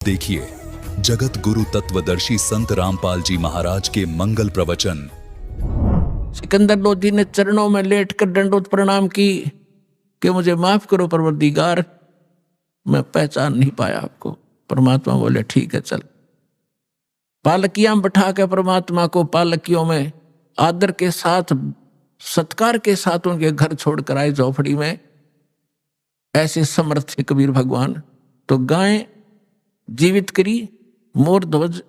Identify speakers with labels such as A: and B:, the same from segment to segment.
A: देखिए जगत गुरु तत्वदर्शी संत रामपाल जी महाराज के मंगल प्रवचन।
B: सिकंदर लोधी ने चरणों में लेटकर दंडोत प्रणाम की कि मुझे माफ करो परवरदिगार, मैं पहचान नहीं पाया आपको। परमात्मा बोले ठीक है चल। पालकियां में बैठा के परमात्मा को पालकियों में आदर के साथ सत्कार के साथ उनके घर छोड़कर आए झोपड़ी में। ऐसे समर्थ थे कबीर भगवान। तो गाय जीवित करी, मोर ध्वज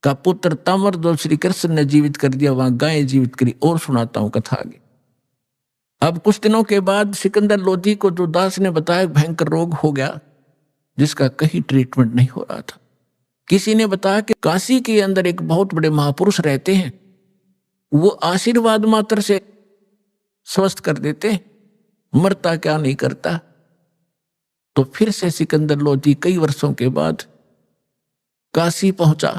B: का पुत्र ताम्र ध्वज श्री कृष्ण ने जीवित कर दिया, वहां गाय जीवित करी। और सुनाता हूं कथा आगे। अब कुछ दिनों के बाद सिकंदर लोधी को जो दास ने बताया भयंकर रोग हो गया जिसका कहीं ट्रीटमेंट नहीं हो रहा था। किसी ने बताया कि काशी के अंदर एक बहुत बड़े महापुरुष रहते हैं, वो आशीर्वाद मात्र से स्वस्थ कर देते, मरता क्या नहीं करता। तो फिर से सिकंदर लोधी कई वर्षों के बाद काशी पहुंचा।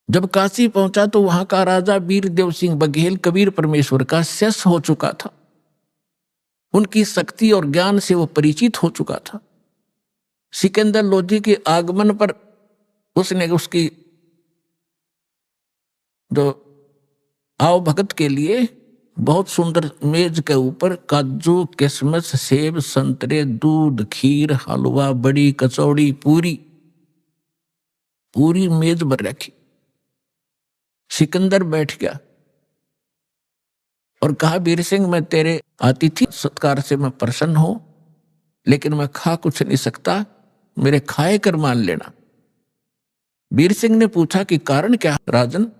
B: जब काशी पहुंचा तो वहां का राजा वीरदेव सिंह बघेल कबीर परमेश्वर का शिष्य हो चुका था। उनकी शक्ति और ज्ञान से वो परिचित हो चुका था। सिकंदर लोधी के आगमन पर उसने उसकी जो आओ भगत के लिए बहुत सुंदर मेज के ऊपर काजू किशमिश सेब संतरे दूध खीर हलवा बड़ी कचौड़ी पूरी मेज पर रखी। सिकंदर बैठ गया और कहा वीर सिंह, मैं तेरे अतिथि सत्कार से मैं प्रसन्न हूं, लेकिन मैं खा कुछ नहीं सकता, मेरे खाए कर मान लेना। वीर सिंह ने पूछा कि कारण क्या राजन?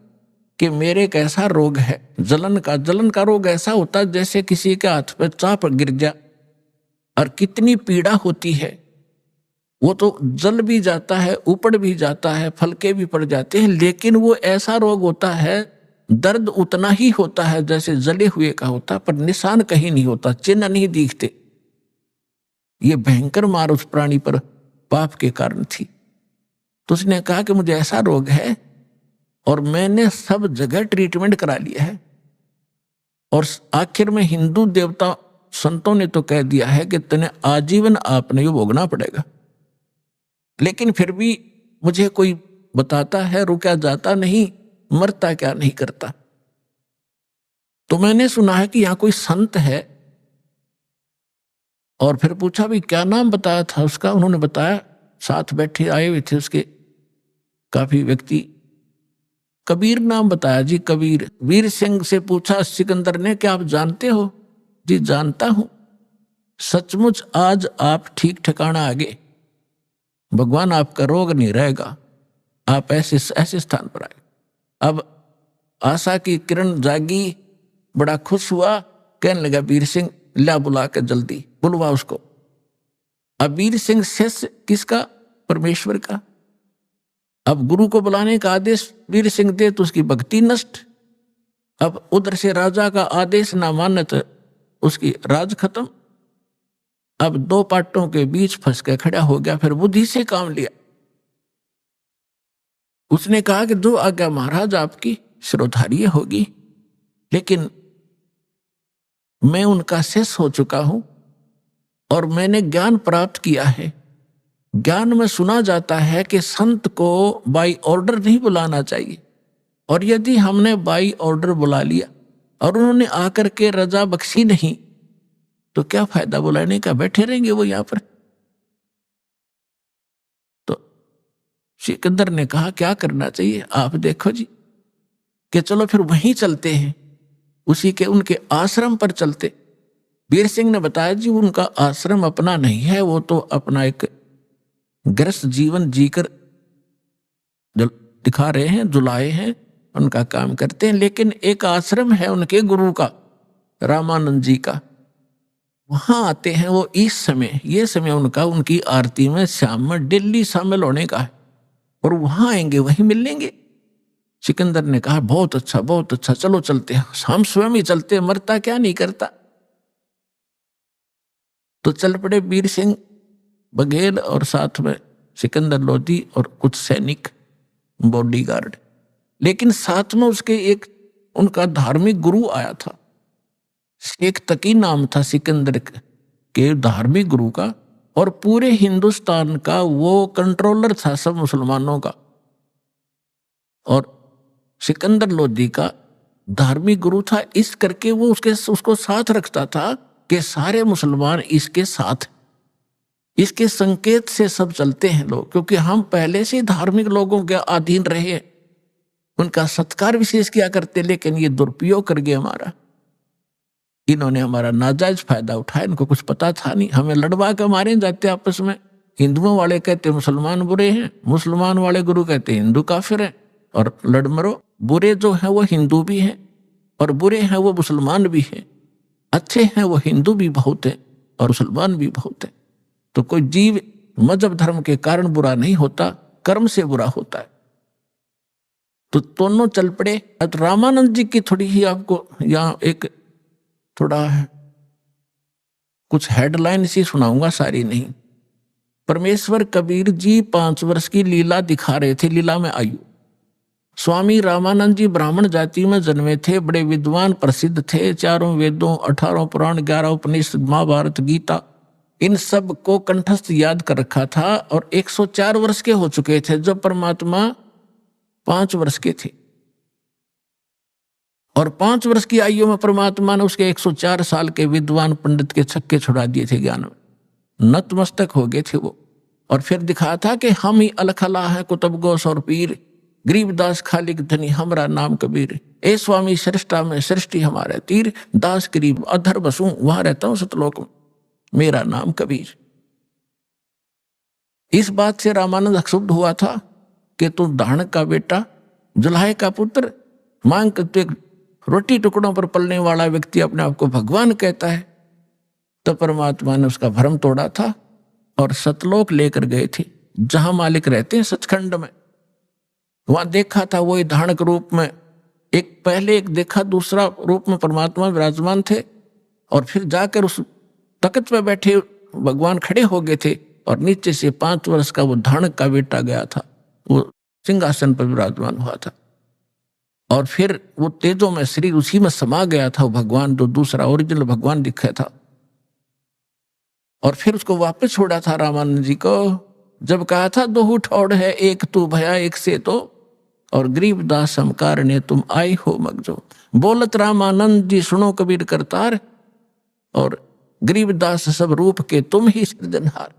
B: कि मेरे एक ऐसा रोग है जलन का रोग ऐसा होता है जैसे किसी के हाथ पे चाप गिर गया और कितनी पीड़ा होती है। वो तो जल भी जाता है, ऊपर भी जाता है, फलके भी पड़ जाते हैं, लेकिन वो ऐसा रोग होता है दर्द उतना ही होता है जैसे जले हुए का होता, पर निशान कहीं नहीं होता, चिन्ह नहीं दिखते। ये भयंकर मार उस प्राणी पर पाप के कारण थी। तो उसने कहा कि मुझे ऐसा रोग है और मैंने सब जगह ट्रीटमेंट करा लिया है, और आखिर में हिंदू देवता संतों ने तो कह दिया है कि तने आजीवन आपने ये भोगना पड़ेगा, लेकिन फिर भी मुझे कोई बताता है रुका जाता नहीं, मरता क्या नहीं करता। तो मैंने सुना है कि यहां कोई संत है, और फिर पूछा भी क्या नाम बताया था उसका। उन्होंने बताया, साथ बैठे आए हुए थे उसके काफी व्यक्ति, कबीर नाम बताया जी, कबीर। वीर सिंह से पूछा सिकंदर ने, क्या आप जानते हो? जी जानता हूं। सचमुच आज आप ठीक ठिकाना आ गए, भगवान आपका रोग नहीं रहेगा, आप ऐसे स्थान पर आए। अब आशा की किरण जागी, बड़ा खुश हुआ, कहने लगा वीर सिंह ला बुला के जल्दी बुलवा उसको। अब वीर सिंह शिष्य किसका? परमेश्वर का। अब गुरु को बुलाने का आदेश वीर सिंह दे तो उसकी भक्ति नष्ट। अब उधर से राजा का आदेश ना माने तो उसकी राज खत्म। अब दो पाटों के बीच फंस के खड़ा हो गया, फिर बुद्धि से काम लिया। उसने कहा कि जो आज्ञा महाराज आपकी श्रोधार्य होगी, लेकिन मैं उनका शिष्य हो चुका हूं और मैंने ज्ञान प्राप्त किया है। ज्ञान में सुना जाता है कि संत को बाई ऑर्डर नहीं बुलाना चाहिए, और यदि हमने बाई ऑर्डर बुला लिया और उन्होंने आकर के रजा बख्शी नहीं तो क्या फायदा बुलाने का, बैठे रहेंगे वो यहां पर। तो सिकंदर ने कहा क्या करना चाहिए आप देखो जी, कि चलो फिर वहीं चलते हैं, उसी के उनके आश्रम पर चलते। वीर सिंह ने बताया जी उनका आश्रम अपना नहीं है, वो तो अपना एक गृहस्थ जीवन जीकर जो दिखा रहे हैं, जुलाए हैं, उनका काम करते हैं। लेकिन एक आश्रम है उनके गुरु का, रामानंद जी का, वहां आते हैं वो इस समय। ये समय उनका उनकी आरती में शाम में दिल्ली शामिल होने का है, और वहां आएंगे वहीं मिल लेंगे। सिकंदर ने कहा बहुत अच्छा, चलो चलते हैं, हम स्वयं ही चलते, मरता क्या नहीं करता। तो चल पड़े वीर सिंह बघेल और साथ में सिकंदर लोधी और कुछ सैनिक बॉडीगार्ड। लेकिन साथ में उसके एक उनका धार्मिक गुरु आया था, शेख तकी नाम था सिकंदर के धार्मिक गुरु का। और पूरे हिंदुस्तान का वो कंट्रोलर था सब मुसलमानों का। और सिकंदर लोधी का धार्मिक गुरु था, इस करके वो उसको साथ रखता था कि सारे मुसलमान इसके साथ, इसके संकेत से सब चलते हैं लोग, क्योंकि हम पहले से धार्मिक लोगों के अधीन रहे, उनका सत्कार विशेष किया करते, लेकिन ये दुरुपयोग कर गए हमारा। इन्होंने हमारा नाजायज फायदा उठाया, इनको कुछ पता था नहीं, हमें लड़वा के मारे जाते आपस में। हिंदुओं वाले कहते मुसलमान बुरे हैं, मुसलमान वाले गुरु कहते हिंदू काफिर हैं, और लड़ मरो। बुरे जो है वो हिंदू भी हैं और बुरे हैं वो मुसलमान भी हैं, अच्छे हैं वो हिंदू भी बहुत है और मुसलमान भी बहुत है। तो कोई जीव मजहब धर्म के कारण बुरा नहीं होता, कर्म से बुरा होता है। तो दोनों चल पड़े। रामानंद जी की थोड़ी ही आपको यहाँ एक थोड़ा कुछ हेडलाइन सी सुनाऊंगा, सारी नहीं। परमेश्वर कबीर जी 5 वर्ष की लीला दिखा रहे थे, लीला में आयु। स्वामी रामानंद जी ब्राह्मण जाति में जन्मे थे, बड़े विद्वान प्रसिद्ध थे, 4 वेदों, 18 पुराण, 11 उपनिषद, महाभारत, गीता, इन सब को कंठस्थ याद कर रखा था। और 104 वर्ष के हो चुके थे जब परमात्मा 5 वर्ष के थे। और 5 वर्ष की आयु में परमात्मा ने उसके 104 साल के विद्वान पंडित के छक्के छुड़ा दिए थे, ज्ञान में नतमस्तक हो गए थे वो। और फिर दिखा था कि हम ही अलखला है कुतुब गोस और पीर, गरीबदास खालिक धनी हमरा नाम कबीर, ए स्वामी सृष्टा में सृष्टि हमारे तीर, दास गरीब अधर बसूं वहां रहता हूं सतलोक में, मेरा नाम कबीर। इस बात से रामानंद क्षुब्ध हुआ था कि तू दानक का बेटा, जुलाहे का पुत्र, मांग कर तू रोटी टुकड़ों पर पलने वाला व्यक्ति अपने आप को भगवान कहता है। तो परमात्मा ने उसका भ्रम तोड़ा था और सतलोक लेकर गए थे, जहां मालिक रहते हैं सचखंड में। वहां देखा था वही धानक रूप में, एक पहले एक देखा, दूसरा रूप में परमात्मा विराजमान थे। और फिर जाकर उस तख्त पे बैठे भगवान खड़े हो गए थे और नीचे से 5 वर्ष का वो धानक का बेटा गया था, वो सिंहासन पर विराजमान हुआ था। और फिर वो तेजों में शरीर उसी में समा गया था, वो भगवान जो दूसरा ओरिजिनल भगवान दिखा था। और फिर उसको वापस छोड़ा था रामानंद जी को, जब कहा था 2 ठौड़ है एक तू भया एक से तो, और गरीबदास समकार ने तुम आई हो मगजो। बोलत रामानंद जी सुनो कबीर करतार, और गरीबदास सब रूप के तुम ही सृजनहार।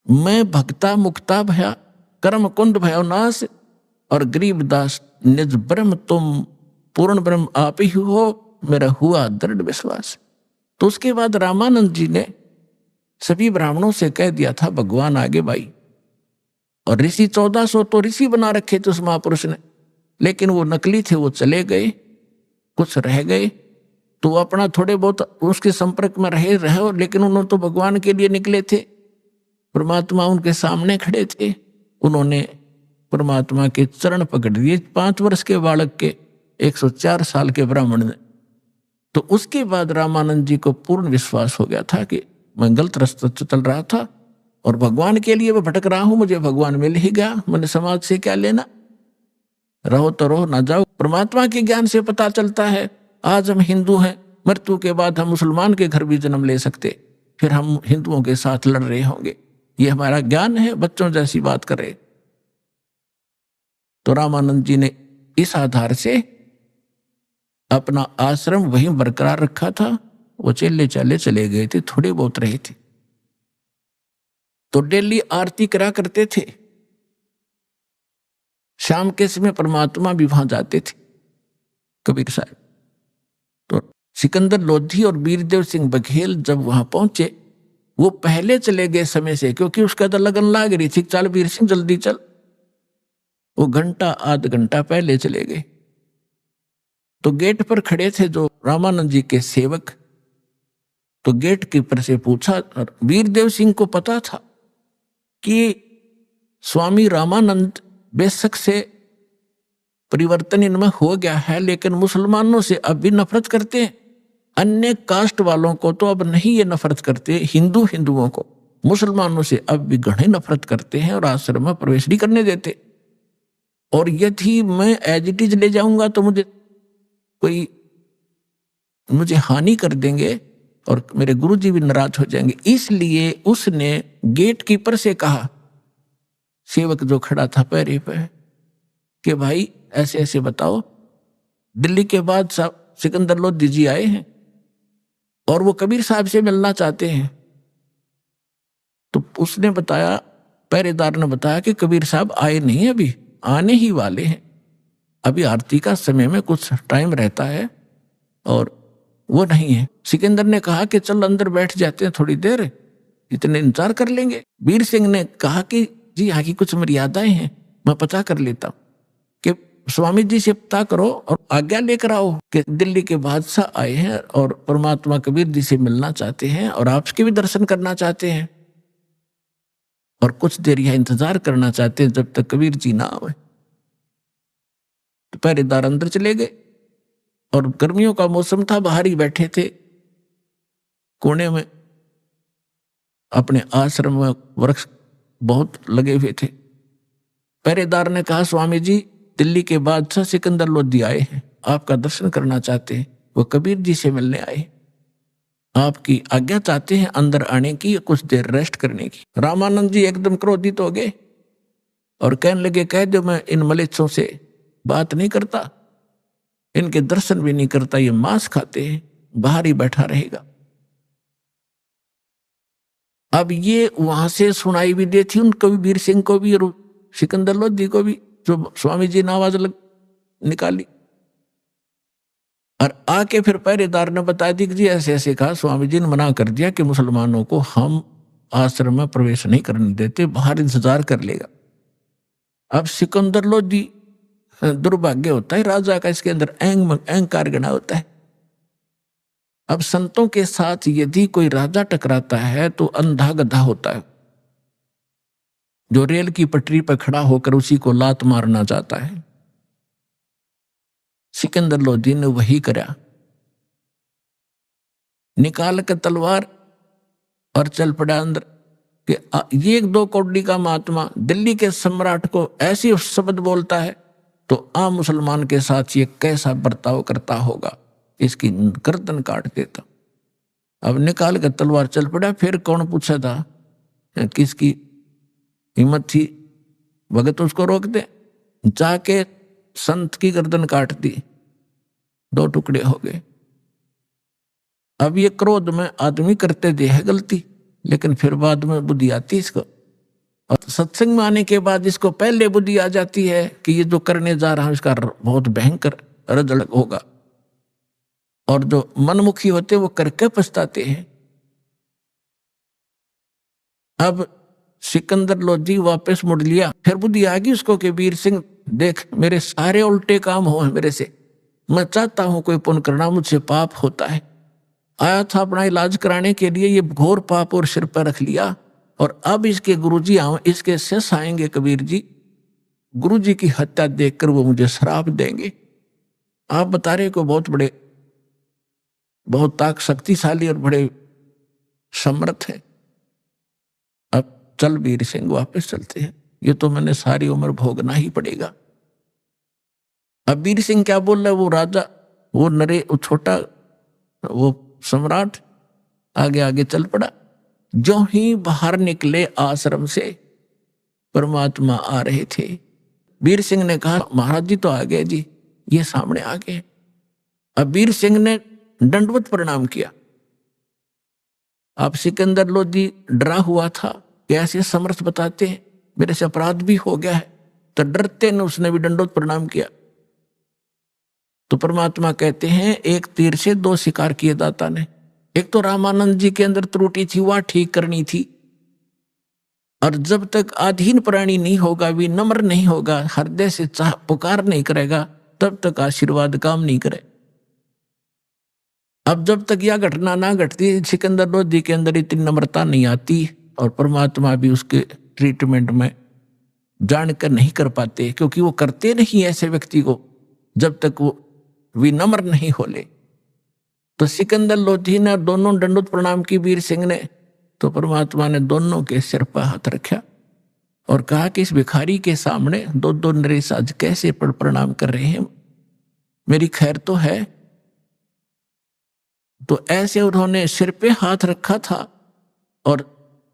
B: मैं भक्ता मुक्ता भया कर्म कुंड भयो नाश, और गरीबदास निज ब्रह्म तुम पूर्ण ब्रह्म आप ही हो, मेरा हुआ दृढ़ विश्वास। तो उसके बाद रामानंद जी ने सभी ब्राह्मणों से कह दिया था भगवान आगे भाई। और ऋषि 1400 तो ऋषि बना रखे थे उस महापुरुष ने, लेकिन वो नकली थे, वो चले गए, कुछ रह गए। तो वो अपना थोड़े बहुत उसके संपर्क में रहे, लेकिन उन्होंने तो भगवान के लिए निकले थे। परमात्मा उनके सामने खड़े थे, उन्होंने परमात्मा के चरण पकड़ लिए 5 वर्ष के बालक के, 104 साल के ब्राह्मण ने। तो उसके बाद रामानंद जी को पूर्ण विश्वास हो गया था कि मैं गलत रास्ते चल रहा था और भगवान के लिए मैं भटक रहा हूं, मुझे भगवान मिल ही गया, मैंने समाज से क्या लेना, रहो तो रहो ना जाओ। परमात्मा के ज्ञान से पता चलता है आज हम हिंदू हैं, मृत्यु के बाद हम मुसलमान के घर भी जन्म ले सकते, फिर हम हिंदुओं के साथ लड़ रहे होंगे, ये हमारा ज्ञान है, बच्चों जैसी बात कर रहे। तो रामानंद जी ने इस आधार से अपना आश्रम वहीं बरकरार रखा था। वो चेले चाले चले गए थे, थोड़े बहुत रहे थे। तो डेली आरती करा करते थे, शाम के समय परमात्मा भी वहां जाते थे कबीर साहब। तो सिकंदर लोधी और वीरदेव सिंह बघेल जब वहां पहुंचे, वो पहले चले गए समय से, क्योंकि उसका तो लगन लाग रही थी, चल वीर सिंह जल्दी चल। वो घंटा आध घंटा पहले चले गए। तो गेट पर खड़े थे जो रामानंद जी के सेवक, तो गेट कीपर से पूछा, और वीरदेव सिंह को पता था कि स्वामी रामानंद बेशक से परिवर्तन इनमें हो गया है, लेकिन मुसलमानों से अब भी नफरत करते हैं। अन्य कास्ट वालों को तो अब नहीं ये नफरत करते, हिंदुओं को, मुसलमानों से अब भी घणे नफरत करते हैं और आश्रम में प्रवेश नहीं करने देते। और यदि मैं एज इट इज ले जाऊंगा तो मुझे हानि कर देंगे, और मेरे गुरुजी भी नाराज हो जाएंगे। इसलिए उसने गेट कीपर से कहा, सेवक जो खड़ा था पैरे पे, कि भाई ऐसे ऐसे बताओ, दिल्ली के बादशाह सिकंदर लोधी जी आए हैं और वो कबीर साहब से मिलना चाहते हैं। तो उसने बताया, पहरेदार ने बताया कि कबीर साहब आए नहीं, अभी आने ही वाले हैं, अभी आरती का समय में कुछ टाइम रहता है और वो नहीं है। सिकंदर ने कहा कि चल अंदर बैठ जाते हैं, थोड़ी देर इतने इंतजार कर लेंगे। वीर सिंह ने कहा कि जी यहाँ की कुछ मर्यादाएं हैं, मैं पता कर लेता हूं, कि स्वामी जी से पता करो और आज्ञा लेकर आओ कि दिल्ली के बादशाह आए हैं और परमात्मा कबीर जी से मिलना चाहते हैं और आपके भी दर्शन करना चाहते हैं और कुछ देर यह इंतजार करना चाहते हैं जब तक कबीर जी ना आए। तो पहरेदार अंदर चले गए और गर्मियों का मौसम था, बाहर ही बैठे थे कोने में, अपने आश्रम में वृक्ष बहुत लगे हुए थे। पहरेदार ने कहा, स्वामी जी दिल्ली के बादशाह सिकंदर लोधी आए हैं, आपका दर्शन करना चाहते हैं, वो कबीर जी से मिलने आए, आपकी आज्ञा चाहते हैं अंदर आने की, कुछ देर रेस्ट करने की। रामानंद जी एकदम क्रोधित हो गए और कहने लगे, कह दो मैं इन मलेच्छों से बात नहीं करता, इनके दर्शन भी नहीं करता, ये मांस खाते हैं, बाहर ही बैठा रहेगा। अब ये वहां से सुनाई भी देती उनको भी, वीर सिंह को भी और सिकंदर लोधी को भी, जो स्वामी जी ने आवाज निकाली और आके फिर पहरेदार ने बता दी कि जी ऐसे ऐसे कहा, स्वामी जी ने मना कर दिया कि मुसलमानों को हम आश्रम में प्रवेश नहीं करने देते, बाहर इंतजार कर लेगा। अब सिकंदर लोधी, दुर्भाग्य होता है राजा का, इसके अंदर अहंकार गणा होता है। अब संतों के साथ यदि कोई राजा टकराता है तो अंधा गधा होता है, जो रेल की पटरी पर खड़ा होकर उसी को लात मारना चाहता है। सिकंदर लोधी ने वही करा, निकाल कर तलवार और चल पड़ा अंदर कि ये 2 कौड़ी का महात्मा दिल्ली के सम्राट को ऐसी शब्द बोलता है तो आम मुसलमान के साथ ये कैसा बर्ताव करता होगा, इसकी गर्दन काट देता। अब निकाल कर तलवार चल पड़ा। फिर कौन पूछा था, किसकी हिम्मत थी भगत उसको रोक दे, जाके संत की गर्दन काट दी, 2 टुकड़े हो गए। अब ये क्रोध में आदमी करते दे है गलती, लेकिन फिर बाद में बुद्धि आती इसको, और सत्संग में आने के बाद इसको पहले बुद्धि आ जाती है कि ये जो करने जा रहा हूं इसका बहुत भयंकर रजड़ होगा, और जो मनमुखी होते वो करके पछताते हैं। अब सिकंदर लोधी वापस मुड़ लिया, फिर बुद्धि आ गई उसको कि वीर सिंह देख मेरे सारे उल्टे काम हो मेरे से, मैं चाहता हूं कोई पुण्य करना, मुझसे पाप होता है। आया था अपना इलाज कराने के लिए, ये घोर पाप और सिर पर रख लिया, और अब इसके गुरुजी आए, इसके शिष्य आएंगे कबीर जी, गुरुजी की हत्या देखकर वो मुझे श्राप देंगे। आप बता रहे को बहुत बड़े, बहुत ताक शक्तिशाली और बड़े समर्थ है। अब चल वीर सिंह वापस चलते हैं, ये तो मैंने सारी उम्र भोगना ही पड़ेगा। अब वीर सिंह क्या बोल रहा है, वो राजा, वो नरे, वो छोटा, वो सम्राट आगे आगे चल पड़ा। जो ही बाहर निकले आश्रम से परमात्मा आ रहे थे, वीर सिंह ने कहा महाराज जी तो आ गए जी, ये सामने आ गए। अब वीर सिंह ने दंडवत प्रणाम किया। अब सिकंदर लोधी डरा हुआ था कि ऐसे समर्थ बताते हैं, मेरे से अपराध भी हो गया है, तो डरते ने उसने भी दंडवत प्रणाम किया। तो परमात्मा कहते हैं एक तीर से 2 शिकार किए दाता ने। एक तो रामानंद जी के अंदर त्रुटि थी, वह ठीक करनी थी, और जब तक अधीन प्राणी नहीं होगा, विनम्र नहीं होगा, हृदय से पुकार नहीं करेगा, तब तक आशीर्वाद काम नहीं करे। अब जब तक यह घटना ना घटती, सिकंदर लोधी के अंदर इतनी नम्रता नहीं आती, और परमात्मा भी उसके ट्रीटमेंट में जानकर नहीं कर पाते, क्योंकि वो करते नहीं ऐसे व्यक्ति को जब तक वो विनम्र नहीं होले। तो सिकंदर लोधी ने दोनों दंडवत प्रणाम की वीर सिंह ने, तो परमात्मा ने दोनों के सिर पर हाथ रखा और कहा कि इस भिखारी के सामने 2 नरेश आज कैसे प्रणाम कर रहे हैं, मेरी खैर तो है। तो ऐसे उन्होंने सिर पे हाथ रखा था और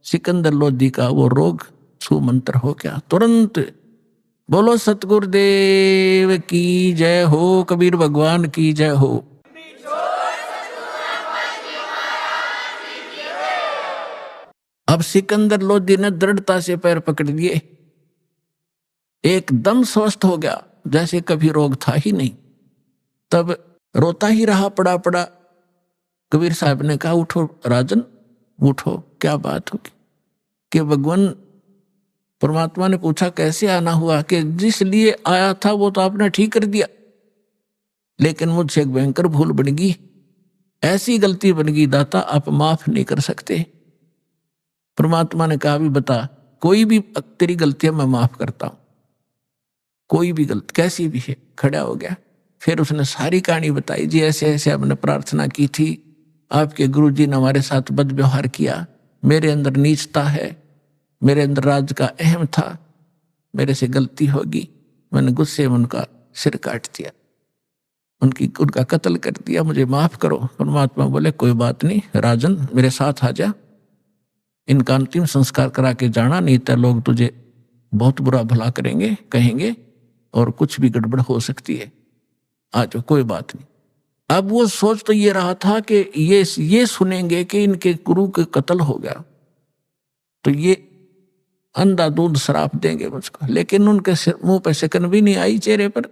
B: सिकंदर लोधी का वो रोग सुमंत्र हो गया तुरंत। बोलो सतगुरुदेव की जय हो, कबीर भगवान की जय हो। अब सिकंदर लोधी ने दृढ़ता से पैर पकड़ लिए, एकदम स्वस्थ हो गया जैसे कभी रोग था ही नहीं। तब रोता ही रहा पड़ा पड़ा। कबीर साहब ने कहा उठो राजन उठो, क्या बात होगी? कि भगवान परमात्मा ने पूछा कैसे आना हुआ? कि जिस लिए आया था वो तो आपने ठीक कर दिया, लेकिन मुझसे एक भयंकर भूल बन गई, ऐसी गलती बन गई दाता आप माफ नहीं कर सकते। परमात्मा ने कहा भी बता, कोई भी तेरी गलतियां मैं माफ करता हूं, कोई भी गलती कैसी भी है। खड़ा हो गया, फिर उसने सारी कहानी बताई। जी ऐसे ऐसे हमने प्रार्थना की थी, आपके गुरुजी ने हमारे साथ बद व्यवहार किया, मेरे अंदर नीचता है, मेरे अंदर राज का अहम था, मेरे से गलती होगी, मैंने गुस्से में उनका सिर काट दिया, उनका कत्ल कर दिया, मुझे माफ करो। परमात्मा बोले कोई बात नहीं राजन, मेरे साथ आ जा, इनका अंतिम संस्कार करा के जाना, नहीं तो लोग तुझे बहुत बुरा भला करेंगे, कहेंगे और कुछ भी गड़बड़ हो सकती है। आज कोई बात नहीं। अब वो सोच तो ये रहा था कि ये सुनेंगे कि इनके गुरु के कत्ल हो गया तो ये अंधाधुंध श्राप देंगे मुझको, लेकिन उनके मुंह पे शिकन भी नहीं आई चेहरे पर।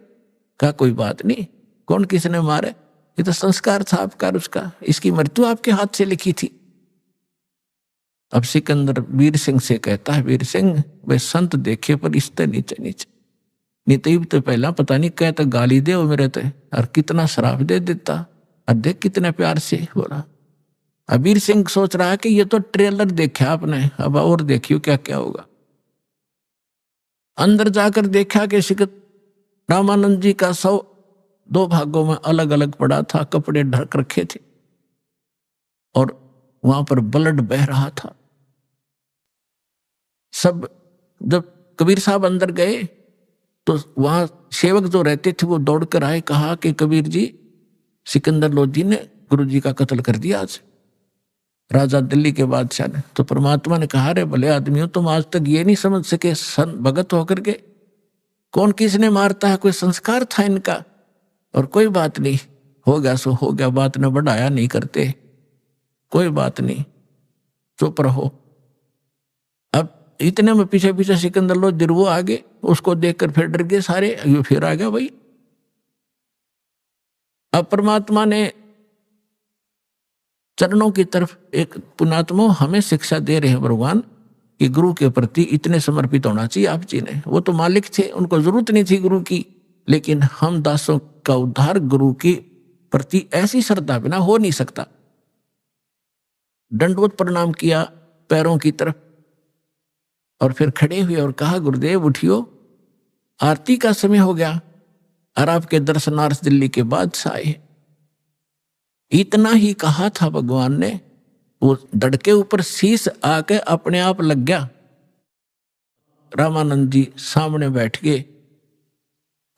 B: कहा कोई बात नहीं, कौन किसने मारे, ये तो संस्कार था आपका, उसका इसकी मृत्यु आपके हाथ से लिखी थी। अब सिकंदर वीर सिंह से कहता है, वीर सिंह वे संत देखे पर इसते नीचे नीचे, नहीं तो पहला पता नहीं कहता गाली दे मेरे ते और कितना शराब दे देता, और देख कितने प्यार से बोला। अब वीर सिंह सोच रहा है कि ये तो ट्रेलर देखा आपने, अब और देखियो क्या क्या होगा। अंदर जाकर देखा कि रामानंद जी का शव 2 भागों में अलग अलग पड़ा था, कपड़े ढक रखे थे और वहां पर ब्लड बह रहा था। सब जब कबीर साहब अंदर गए तो वहां सेवक जो रहते थे वो दौड़ कर आए, कहा कि कबीर जी सिकंदर लोधी ने गुरु जी का कत्ल कर दिया आज, राजा दिल्ली के बादशाह ने। तो परमात्मा ने कहा रे भले आदमियों, तुम आज तक ये नहीं समझ सके सन भगत होकर के कौन किसने मारता है, कोई संस्कार था इनका। और कोई बात नहीं, हो गया सो हो गया, बात ने बढ़ाया नहीं करते, कोई बात नहीं, चुप रहो। अब इतने में पीछे पीछे सिकंदर लोधी वो आगे, उसको देखकर फिर डर गए सारे, ये फिर आ गया भाई। अब परमात्मा ने चरणों की तरफ एक पुण्यात्मा हमें शिक्षा दे रहे हैं भगवान कि गुरु के प्रति इतने समर्पित होना चाहिए। आप जी ने, वो तो मालिक थे, उनको जरूरत नहीं थी गुरु की, लेकिन हम दासों का उद्धार गुरु के प्रति ऐसी श्रद्धा बिना हो नहीं सकता। दंडवत प्रणाम किया पैरों की तरफ और फिर खड़े हुए और कहा गुरुदेव उठियो, आरती का समय हो गया और आपके दर्शनार्थ दिल्ली के बादशाह आए। इतना ही कहा था भगवान ने, वो धड़के ऊपर शीश आके अपने आप लग गया। रामानंद जी सामने बैठ गए,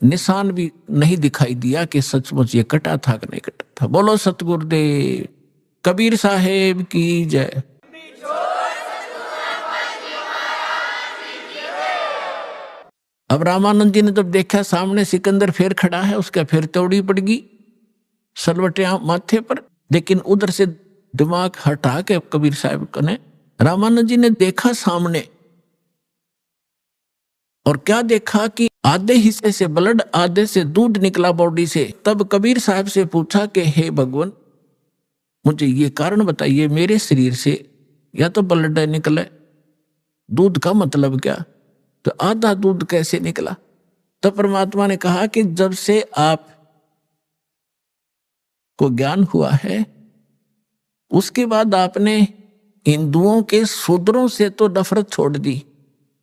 B: निशान भी नहीं दिखाई दिया कि सचमुच ये कटा था कि नहीं कटा था। बोलो सतगुरुदेव कबीर साहेब की जय। अब रामानंद जी ने जब देखा सामने सिकंदर फिर खड़ा है, उसका फिर तोड़ी पड़ गई सलवटे माथे पर, लेकिन उधर से दिमाग हटा के कबीर साहब ने, रामानंद जी ने देखा सामने और क्या देखा कि आधे हिस्से से ब्लड, आधे से दूध निकला बॉडी से। तब कबीर साहब से पूछा कि हे भगवान मुझे ये कारण बताइए, मेरे शरीर से या तो ब्लड निकले, दूध का मतलब क्या, तो आधा दूध कैसे निकला। तो परमात्मा ने कहा कि जब से आप को ज्ञान हुआ है उसके बाद आपने हिंदुओं के शूद्रों से तो नफरत छोड़ दी।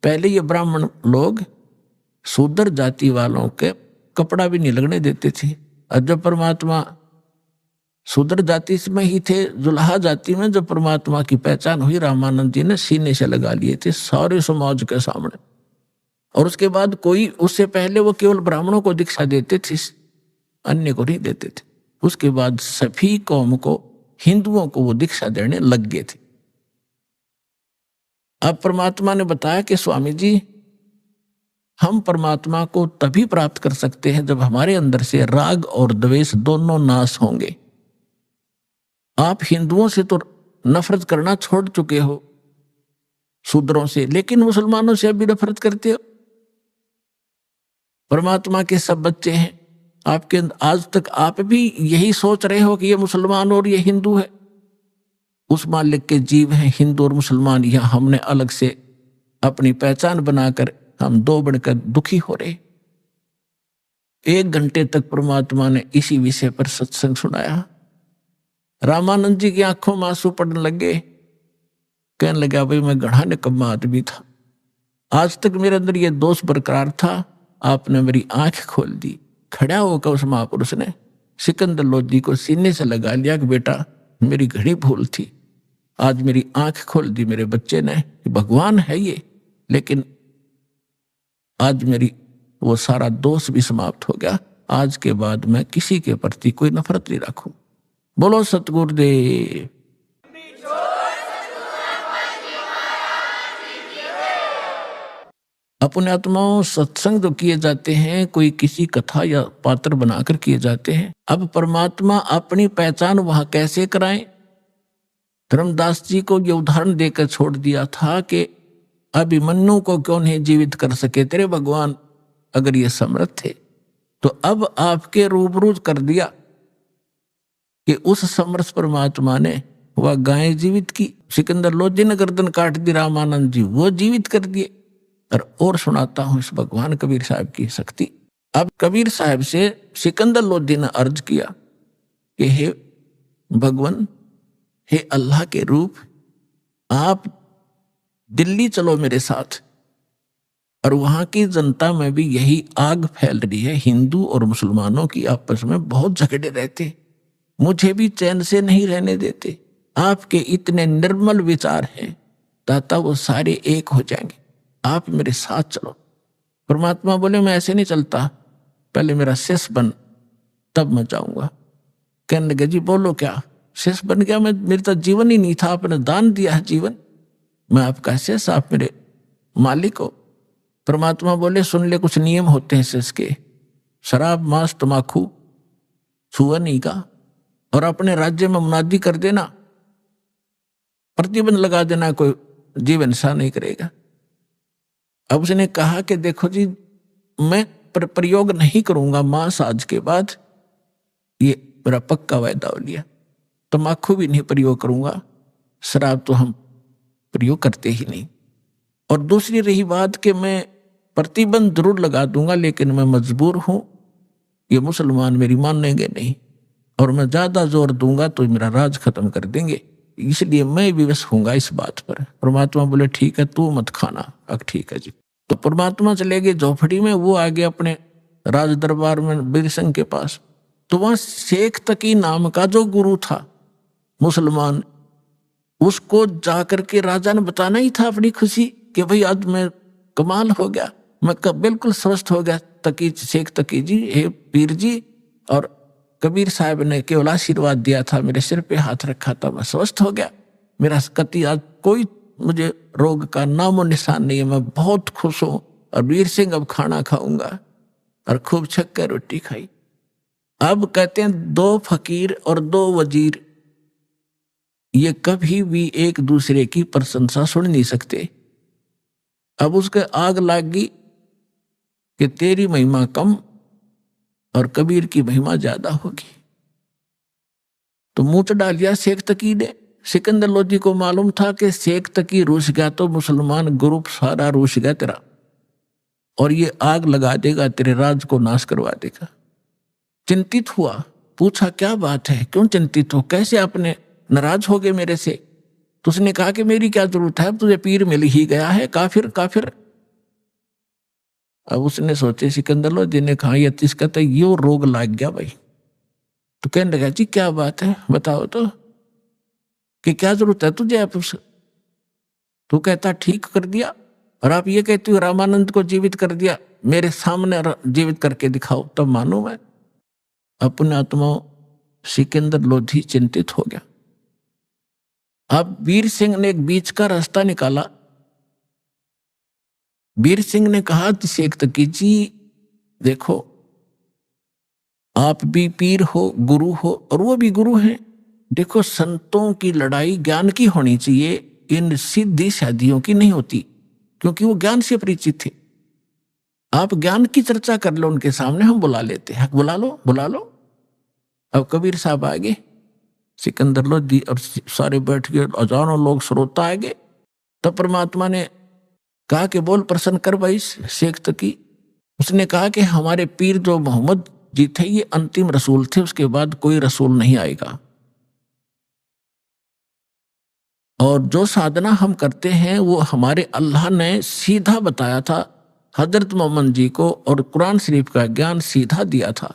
B: पहले ये ब्राह्मण लोग शूद्र जाति वालों के कपड़ा भी नहीं लगने देते थे, और जब परमात्मा शूद्र जाति में ही थे, जुलाहा जाति में जब परमात्मा की पहचान हुई, रामानंद जी ने सीने से लगा लिए थे सारे समाज के सामने। और उसके बाद कोई, उससे पहले वो केवल ब्राह्मणों को दीक्षा देते थे, अन्य को नहीं देते थे। उसके बाद सभी कौम को हिंदुओं को वो दीक्षा देने लग गए थे। अब परमात्मा ने बताया कि स्वामी जी, हम परमात्मा को तभी प्राप्त कर सकते हैं जब हमारे अंदर से राग और द्वेष दोनों नाश होंगे। आप हिंदुओं से तो नफरत करना छोड़ चुके हो, शूद्रों से, लेकिन मुसलमानों से अभी नफरत करते हो। परमात्मा के सब बच्चे हैं आपके, आज तक आप भी यही सोच रहे हो कि ये मुसलमान और ये हिंदू है। उस मालिक के जीव हैं हिंदू और मुसलमान, यह हमने अलग से अपनी पहचान बनाकर हम दो बढ़कर दुखी हो रहे। 1 घंटे तक परमात्मा ने इसी विषय पर सत्संग सुनाया। रामानंद जी की आंखों में आंसू पड़ने लगे, कहने लगा भाई मैं गढ़ा निकम्मा आदमी था, आज तक मेरे अंदर ये दोष बरकरार था, आपने मेरी आंख खोल दी। खड़ा होकर उस महापुरुष ने सिकंदर लोधी को सीने से लगा लिया कि बेटा मेरी घड़ी भूल थी, आज मेरी आंख खोल दी मेरे बच्चे ने, भगवान है ये, लेकिन आज मेरी वो सारा दोष भी समाप्त हो गया। आज के बाद मैं किसी के प्रति कोई नफरत नहीं रखूं। बोलो सतगुरुदेव। अपने आत्माओं, सत्संग जो किए जाते हैं कोई किसी कथा या पात्र बनाकर किए जाते हैं। अब परमात्मा अपनी पहचान वहां कैसे कराएं? धर्मदास जी को ये उदाहरण देकर छोड़ दिया था कि अभिमन्यु को क्यों नहीं जीवित कर सके तेरे भगवान, अगर ये समर्थ थे तो अब आपके रूबरू कर दिया कि उस समर्थ परमात्मा ने वह गाय जीवित की, सिकंदर लोधी ने गर्दन काट दी, रामानंद जी वो जीवित कर दिए। और सुनाता हूं इस भगवान कबीर साहब की शक्ति। अब कबीर साहब से सिकंदर लोधी ने अर्ज किया कि हे भगवान, हे अल्लाह के रूप, आप दिल्ली चलो मेरे साथ, और वहां की जनता में भी यही आग फैल रही है, हिंदू और मुसलमानों की आपस में बहुत झगड़े रहते, मुझे भी चैन से नहीं रहने देते। आपके इतने निर्मल विचार हैं दाता, वो सारे एक हो जाएंगे, आप मेरे साथ चलो। परमात्मा बोले मैं ऐसे नहीं चलता, पहले मेरा शिष्य बन तब मैं जाऊंगा। कहने लगे जी बोलो क्या? शिष्य बन गया मैं? मेरे तो जीवन ही नहीं था, आपने दान दिया है जीवन, मैं आपका शिष्य, आप मेरे मालिक हो। परमात्मा बोले सुन ले, कुछ नियम होते हैं शिष्य के, शराब मांस तमाकू छुआ नहीं का, और अपने राज्य में मुनादी कर देना, प्रतिबंध लगा देना, कोई जीवन सा नहीं करेगा। अब उसने कहा कि देखो जी, मैं प्रयोग नहीं करूंगा मांस आज के बाद, ये मेरा पक्का वायदा हो लिया। तम्बाकू भी नहीं प्रयोग करूंगा, शराब तो हम प्रयोग करते ही नहीं। और दूसरी रही बात कि मैं प्रतिबंध जरूर लगा दूंगा, लेकिन मैं मजबूर हूं, ये मुसलमान मेरी मानेंगे नहीं, और मैं ज्यादा जोर दूंगा तो मेरा राज खत्म कर देंगे, इसलिए मैं विवश होऊंगा इस बात पर। परमात्मा बोले ठीक है, तू मत खाना। अब ठीक है जी। तो परमात्मा चले गए झोपड़ी में, वो आ गए अपने राज दरबार में बीरसिंह के पास। तो वहां शेख तकी नाम का जो गुरु था मुसलमान, उसको जाकर के राजा ने बताना ही था अपनी खुशी कि भाई आज मैं कमाल हो गया, मैं बिल्कुल स्वस्थ हो गया। तकी शेख तकी जी, हे पीर जी, और कबीर साहब ने केवल आशीर्वाद दिया था, मेरे सिर पे हाथ रखा था, मैं स्वस्थ हो गया, मेरा कति आज कोई मुझे रोग का नामो निशान नहीं है, मैं बहुत खुश हूं, और वीर सिंह अब खाना खाऊंगा, और खूब छक कर रोटी खाई। अब कहते हैं 2 फकीर और 2 वजीर ये कभी भी एक दूसरे की प्रशंसा सुन नहीं सकते। अब उसके आग लागी कि तेरी महिमा कम और कबीर की महिमा ज्यादा होगी। तो मुंह तो डाल दिया शेख तकी ने। सिकंदर लोधी को मालूम था कि शेख तकी रूस गया तो मुसलमान ग्रुप सारा रूस गया तेरा, और ये आग लगा देगा, तेरे राज को नाश करवा देगा। चिंतित हुआ, पूछा क्या बात है, क्यों चिंतित हो, कैसे आपने नाराज हो गए मेरे से? तो उसने कहा कि मेरी क्या जरूरत है, तुझे पीर मिल ही गया है, काफिर काफिर। अब उसने सोचे सिकंदर लोधी ने कहा ये इसका तो यो रोग लाग गया भाई। तो कहने लगा जी क्या बात है बताओ तो, कि क्या जरूरत है तुझे? आप तो कहता ठीक कर दिया, और आप ये कहते हो रामानंद को जीवित कर दिया, मेरे सामने जीवित करके दिखाओ तब मानो मैं। अपने आत्मा सिकंदर लोधी चिंतित हो गया, अब वीर सिंह ने एक बीच का रास्ता निकाला। वीर सिंह ने कहा शेख तकी जी देखो, आप भी पीर हो, गुरु हो, और वो भी गुरु हैं। देखो, संतों की लड़ाई ज्ञान की होनी चाहिए, इन सीधी शादियों की नहीं होती, क्योंकि वो ज्ञान से परिचित थे। आप ज्ञान की चर्चा कर लो उनके सामने, हम बुला लेते हैं। बुला लो, बुला लो। अब कबीर साहब आ गए, सिकंदर लोधी और सारे बैठ गए, हजारों लोग श्रोता आ गए। तब परमात्मा ने कहा कि बोल प्रसन्न कर भाई शेख तकी। उसने कहा कि हमारे पीर जो मोहम्मद जी थे ये अंतिम रसूल थे, उसके बाद कोई रसूल नहीं आएगा। और जो साधना हम करते हैं वो हमारे अल्लाह ने सीधा बताया था हजरत मोहम्मद जी को, और कुरान शरीफ का ज्ञान सीधा दिया था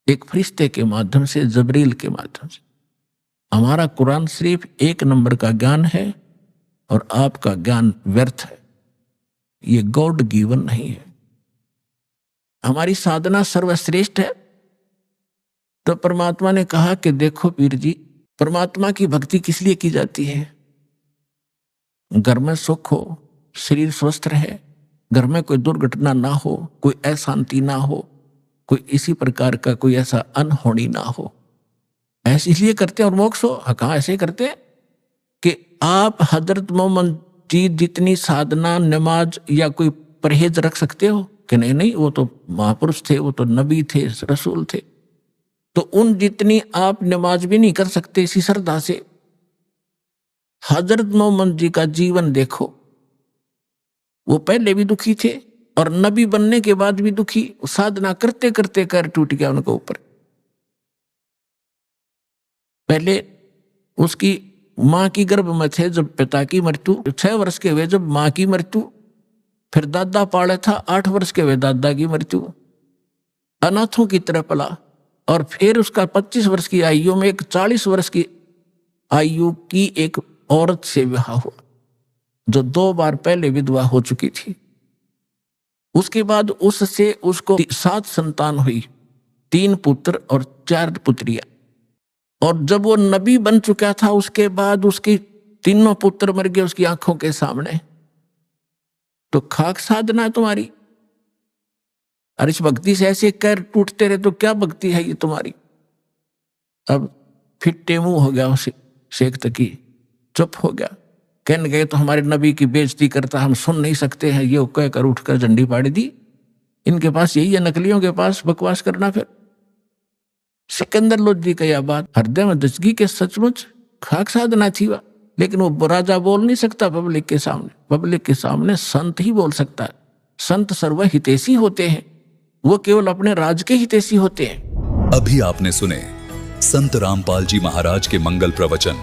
B: एक फरिश्ते के माध्यम से, जबरील के माध्यम से। हमारा कुरान शरीफ 1 नंबर का ज्ञान है और आपका ज्ञान व्यर्थ है, ये गॉड गिवन नहीं है। हमारी साधना सर्वश्रेष्ठ है। तो परमात्मा ने कहा कि देखो पीर जी, परमात्मा की भक्ति किस लिए की जाती है? घर में सुख हो, शरीर स्वस्थ रहे, घर में कोई दुर्घटना ना हो, कोई अशांति ना हो, कोई इसी प्रकार का कोई ऐसा अनहोनी ना हो, ऐसे इसलिए करते हैं। और मोक्ष हो, कहाँ ऐसे करते हैं कि आप हजरत मोहम्मद जी जितनी साधना, नमाज या कोई परहेज रख सकते हो कि नहीं? नहीं, वो तो महापुरुष थे, वो तो नबी थे, रसूल थे। तो उन जितनी आप नमाज भी नहीं कर सकते इसी श्रद्धा से। हजरत मोहम्मद जी का जीवन देखो, वो पहले भी दुखी थे और नबी बनने के बाद भी दुखी। साधना करते करते पैर टूट गया उनके ऊपर। पहले उसकी मां की गर्भ में थे जब पिता की मृत्यु, 6 वर्ष के हुए जब मां की मृत्यु, फिर दादा पाले था, 8 वर्ष के हुए दादा की मृत्यु, अनाथों की तरह पला। और फिर उसका 25 वर्ष की आयु में एक 40 वर्ष की आयु की एक औरत से विवाह हुआ, जो 2 बार पहले विधवा हो चुकी थी। उसके बाद उससे उसको 7 संतान हुई, 3 पुत्र और 4 पुत्रियां। और जब वो नबी बन चुका था उसके बाद उसके 3 पुत्र मर गए उसकी आंखों के सामने। तो खाक साधना है तुम्हारी। और इस भक्ति से ऐसे कर टूटते रहे तो क्या भक्ति है ये तुम्हारी? अब फिट्टे मुंह हो गया उसे शेख तकी, चुप हो गया। कहने गए तो हमारे नबी की बेइज्जती करता, हम सुन नहीं सकते हैं, ये कहकर उठकर झंडी फाड़ दी। इनके पास यही है, नकलियों के पास बकवास करना। फिर सिकंदर लोधी का यह बात हृदय में दचगी के सचमुच खाक साधना थी वह। लेकिन वो राजा बोल नहीं सकता पब्लिक के सामने। पब्लिक के सामने संत ही बोल सकता है। संत सर्व हितैषी होते हैं, वो केवल अपने राज के हितैषी होते हैं।
A: अभी आपने सुने संत रामपाल जी महाराज के मंगल प्रवचन।